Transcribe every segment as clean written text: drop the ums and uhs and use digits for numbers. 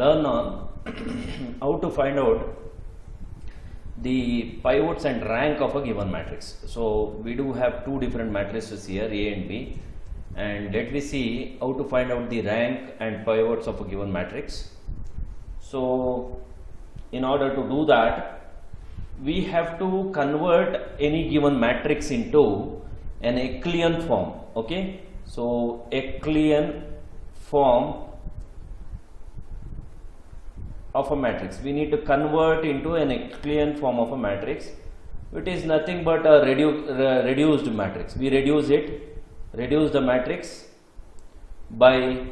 learn on how to find out the pivots and rank of a given matrix. So we do have two different matrices here, A and B, and let me see how to find out the rank and pivots of a given matrix. So in order to do that, we have to convert any given matrix into an Euclidean form. Okay, so Euclidean form of a matrix, we need to convert into an Euclidean form of a matrix, which is nothing but a reduced matrix. We reduce the matrix by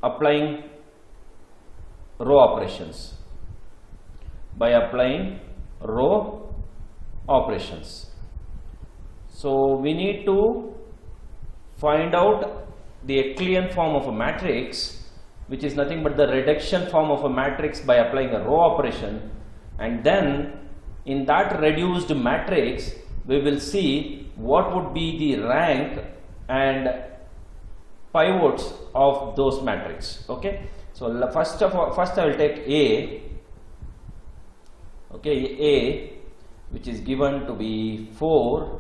applying row operations. So we need to find out the Euclidean form of a matrix, which is nothing but the reduction form of a matrix, by applying a row operation, and then in that reduced matrix we will see what would be the rank and pivots of those matrices. Okay, so first I will take A. Okay, A, which is given to be 4,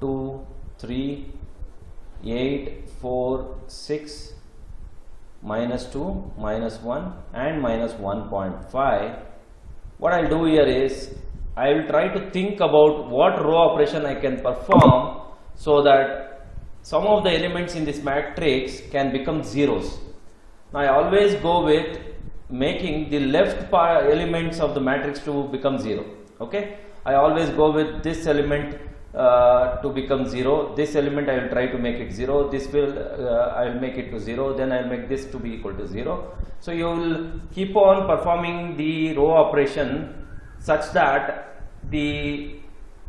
2, 3, 8, 4, 6, -2, -1 and -1.5. What I will do here is I will try to think about what row operation I can perform so that some of the elements in this matrix can become zeros. Now I always go with making the left elements of the matrix to become 0. Okay, I always go with this element to become 0. This element I will try to make it 0. This will I will make it to 0. Then I will make this to be equal to 0. So you will keep on performing the row operation such that the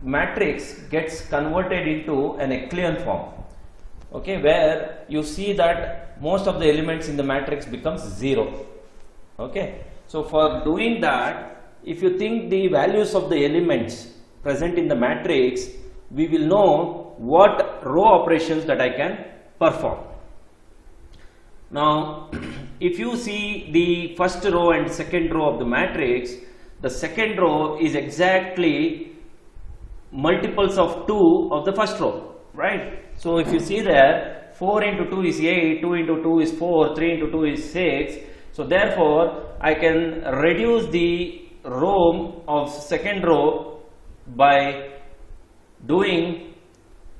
matrix gets converted into an Euclidean form. Okay, where you see that most of the elements in the matrix becomes 0. Okay, so for doing that, if you think the values of the elements present in the matrix, we will know what row operations that I can perform. Now if you see the first row and second row of the matrix, the second row is exactly multiples of 2 of the first row, right? So if you see there, 4 into 2 is 8, 2 into 2 is 4, 3 into 2 is 6. So therefore I can reduce the row of second row by doing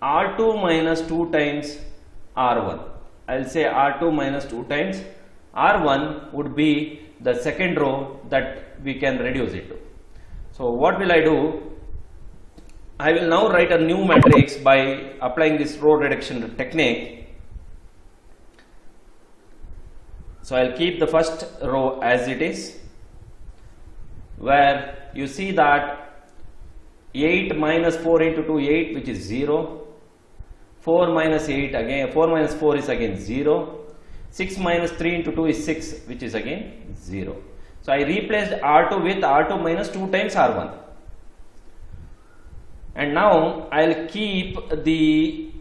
R2 minus 2 times R1. I will say R2 minus 2 times R1 would be the second row that we can reduce it to. So what will I do? I will now write a new matrix by applying this row reduction technique. So I will keep the first row as it is, where you see that 8 minus 4 into 2, 8, which is 0. 4 minus 8 again, 4 minus 4 is again 0. 6 minus 3 into 2 is 6, which is again 0. So I replaced R2 with R2 minus 2 times R1. And now I will keep the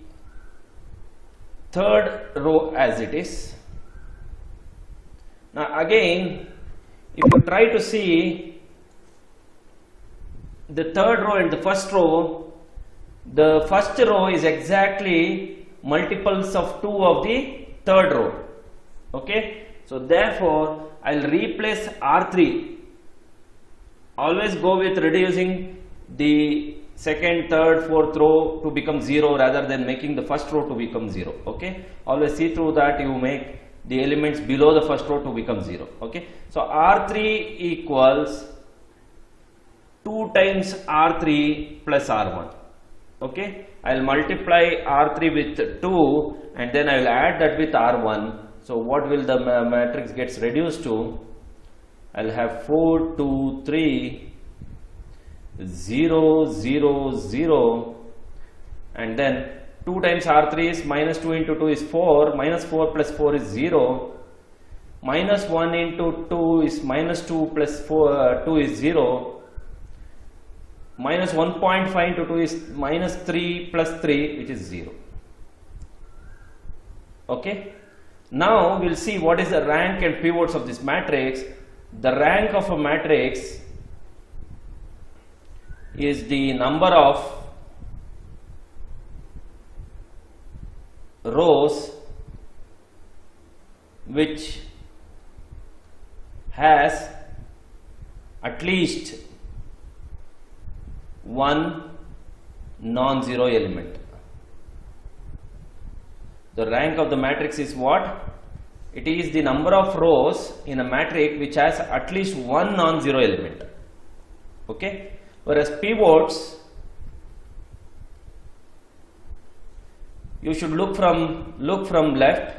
third row as it is. Now again, if you try to see the third row and the first row is exactly multiples of 2 of the third row. Okay, so therefore I will replace R3. Always go with reducing the second, third, fourth row to become 0 rather than making the first row to become 0. Okay, always see through that you make the elements below the first row to become 0. Okay, so R3 equals 2 times R3 plus R1. Okay, I will multiply R3 with 2 and then I will add that with R1. So what will the matrix gets reduced to? I will have 4, 2, 3, 0, 0, 0, and then 2 times R3 is minus 2 into 2 is 4, minus 4 plus 4 is 0, minus 1 into 2 is minus 2 plus 2 is 0, minus 1.5 into 2 is minus 3 plus 3, which is 0. Okay, Now we'll see what is the rank and pivots of this matrix. The rank of a matrix is the number of rows which has at least one non-zero element. The rank of the matrix is what? It is the number of rows in a matrix which has at least one non-zero element. Okay? Whereas pivots, you should look from left.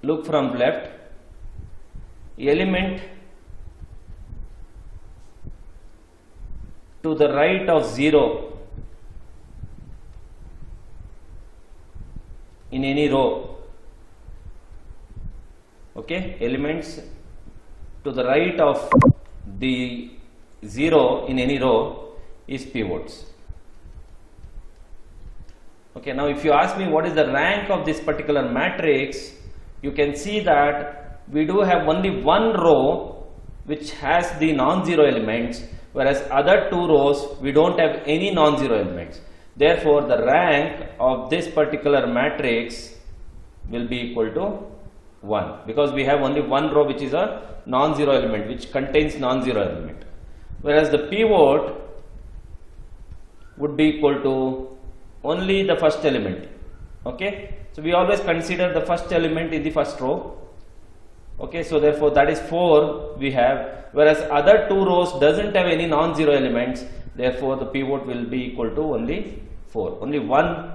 Look from left. Element to the right of 0 in any row. Okay, elements to the right of the 0 in any row is pivots. Okay, now if you ask me what is the rank of this particular matrix, you can see that we do have only one row which has the non-zero elements, whereas other two rows we don't have any non-zero elements. Therefore, the rank of this particular matrix will be equal to 1, because we have only one row which is a non-zero element, which contains non-zero element, whereas the pivot would be equal to only the first element. Okay, so we always consider the first element in the first row. Okay, so therefore that is 4 we have, whereas other two rows doesn't have any non-zero elements. Therefore, the pivot will be equal to only 4. Only one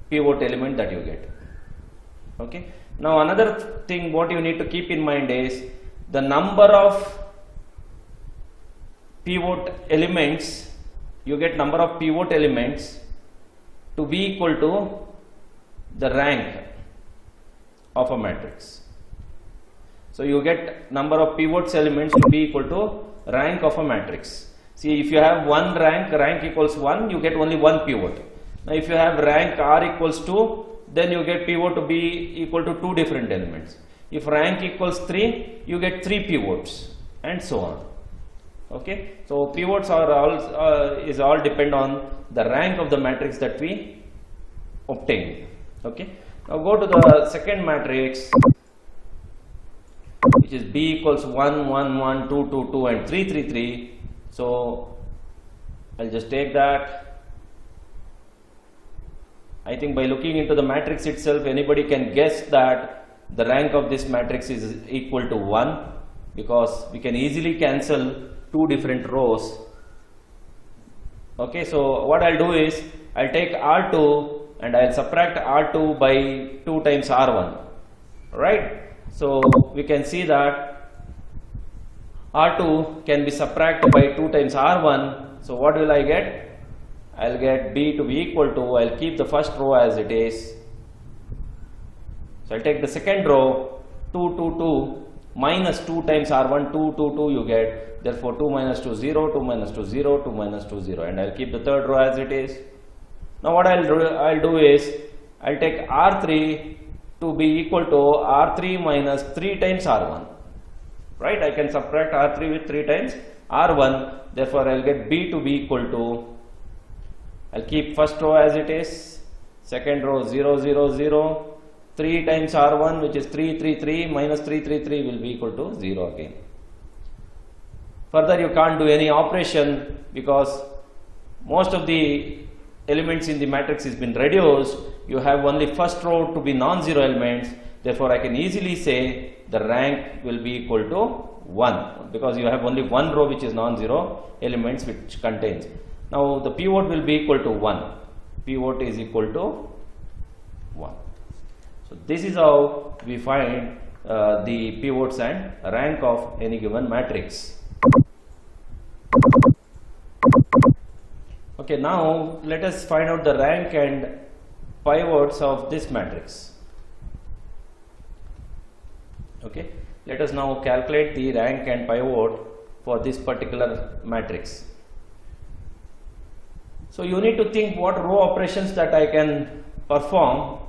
pivot element that you get. Okay. Now another thing what you need to keep in mind is the number of pivot elements. You get number of pivot elements to be equal to the rank of a matrix. So you get number of pivots elements to be equal to rank of a matrix. See, if you have one rank equals 1, you get only one pivot. Now if you have rank r equals 2, then you get pivot to be equal to two different elements. If rank equals 3, you get 3 pivots, and so on. Okay, so pivots are all depend on the rank of the matrix that we obtain. Okay, now go to the second matrix, which is B equals 1 1 1 2 2 2 and 3 3 3. So I'll just take that. I think by looking into the matrix itself, anybody can guess that the rank of this matrix is equal to 1, because we can easily cancel two different rows. Okay, so what I'll do is I'll take R2 and I'll subtract R2 by 2 times R1. Right? So we can see that R2 can be subtracted by 2 times R1. So what will I get? I'll get B to be equal to, I'll keep the first row as it is. So I'll take the second row, 2 2 2 minus 2 times R1, 2 2 2 you get. Therefore 2 minus 2 0, 2 minus 2 0, 2 minus 2 0, and I'll keep the third row as it is. Now what I'll do is I'll take R3 to be equal to R3 minus 3 times R1. Right? I can subtract R3 with 3 times R1. Therefore I'll get B to be equal to, I'll keep first row as it is, second row 0 0 0, 3 times R1, which is 3 3 3, minus 3 3 3 will be equal to 0 again. Further, you can't do any operation because most of the elements in the matrix has been reduced. You have only first row to be non-zero elements. Therefore, I can easily say the rank will be equal to 1, because you have only one row which is non-zero elements which contains. Now the pivot will be equal to 1. Pivot is equal to 1. So this is how we find the pivots and rank of any given matrix. Okay, now let us find out the rank and pivots of this matrix. Okay, let us now calculate the rank and pivot for this particular matrix. So you need to think what row operations that I can perform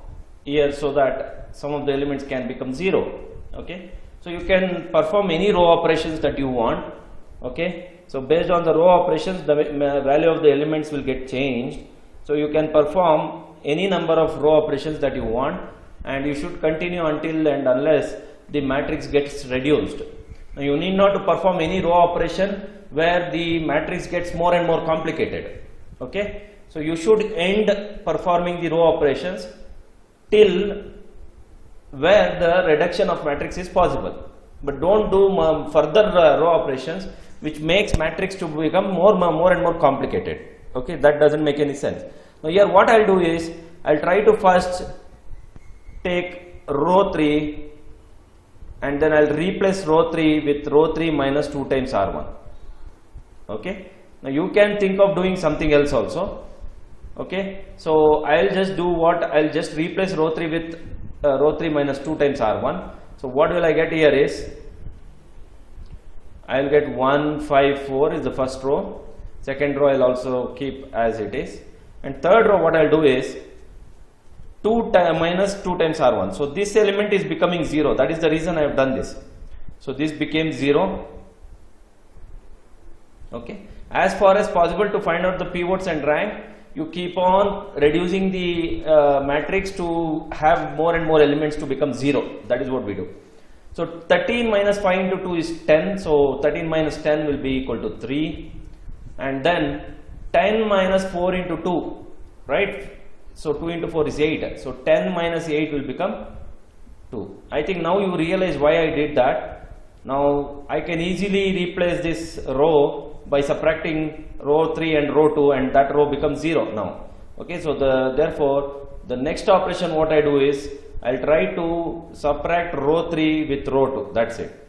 here so that some of the elements can become 0. Okay, so you can perform any row operations that you want. Okay, so based on the row operations, the value of the elements will get changed. So you can perform any number of row operations that you want, and you should continue until and unless the matrix gets reduced. Now you need not to perform any row operation where the matrix gets more and more complicated. Okay, so you should end performing the row operations till where the reduction of matrix is possible, but don't do further row operations which makes matrix to become more and more complicated. Okay, that doesn't make any sense. Now here what I'll do is I'll try to first take row 3 and then I'll replace row 3 with row 3 minus 2 times R1. Okay, now you can think of doing something else also. Okay, so I'll just do what, I'll just replace row 3 with row 3 minus 2 times R1. So what will I get here is, I'll get 1, 5, 4 is the first row. Second row I'll also keep as it is, and third row what I'll do is 2 minus 2 times R1. So this element is becoming 0. That is the reason I have done this. So this became 0. Okay, as far as possible to find out the pivots and rank, you keep on reducing the matrix to have more and more elements to become 0. That is what we do. So 13 minus 5 into 2 is 10. So 13 minus 10 will be equal to 3. And then 10 minus 4 into 2, right? So 2 into 4 is 8. So 10 minus 8 will become 2. I think now you realize why I did that. Now I can easily replace this row by subtracting row 3 and row 2, and that row becomes 0 now. Okay, so therefore the next operation what I do is I'll try to subtract row 3 with row 2. That's it.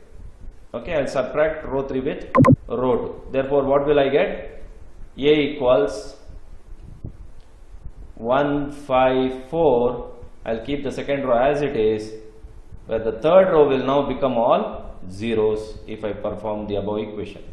Okay, I'll subtract row 3 with row 2. Therefore what will I get? A equals 1, 5, 4. I'll keep the second row as it is, where the third row will now become all zeros if I perform the above equation.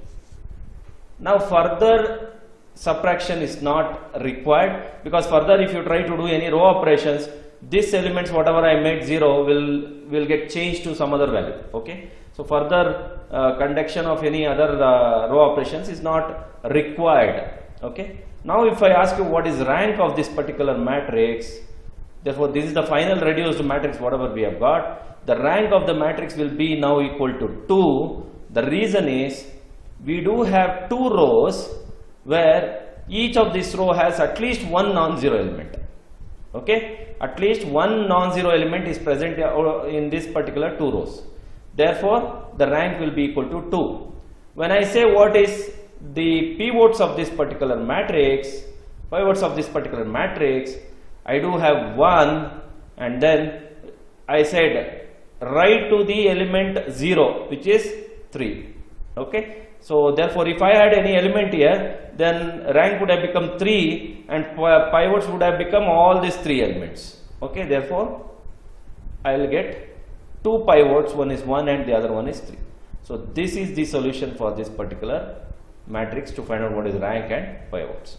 Now further subtraction is not required, because further if you try to do any row operations, these elements whatever I made 0 will get changed to some other value. Okay, so further conduction of any other row operations is not required. Okay, now if I ask you what is rank of this particular matrix, therefore this is the final reduced matrix whatever we have got, the rank of the matrix will be now equal to 2. The reason is we do have 2 rows where each of this row has at least one non-zero element. Okay, at least one non-zero element is present in this particular 2 rows. Therefore the rank will be equal to 2. When I say what is the pivots of this particular matrix, I do have 1, and then I said write to the element 0, which is 3. Okay, so therefore if I had any element here, then rank would have become 3 and pivots would have become all these 3 elements. Okay, therefore I will get 2 pivots, one is 1 and the other one is 3. So this is the solution for this particular matrix to find out what is rank and pivots.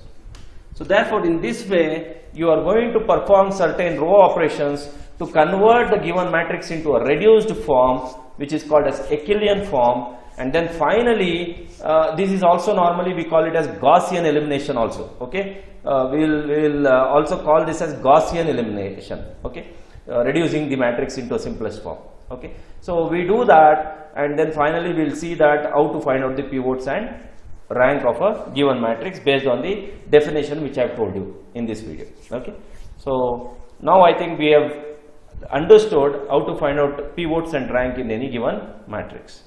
So therefore in this way you are going to perform certain row operations to convert the given matrix into a reduced form, which is called as Acheulean form. And then finally this is also normally we call it as Gaussian elimination also. Okay, we'll also call this as Gaussian elimination. Okay, reducing the matrix into a simplest form. Okay, so we do that, and then finally we'll see that how to find out the pivots and rank of a given matrix based on the definition which I have told you in this video. Okay, so now I think we have understood how to find out pivots and rank in any given matrix.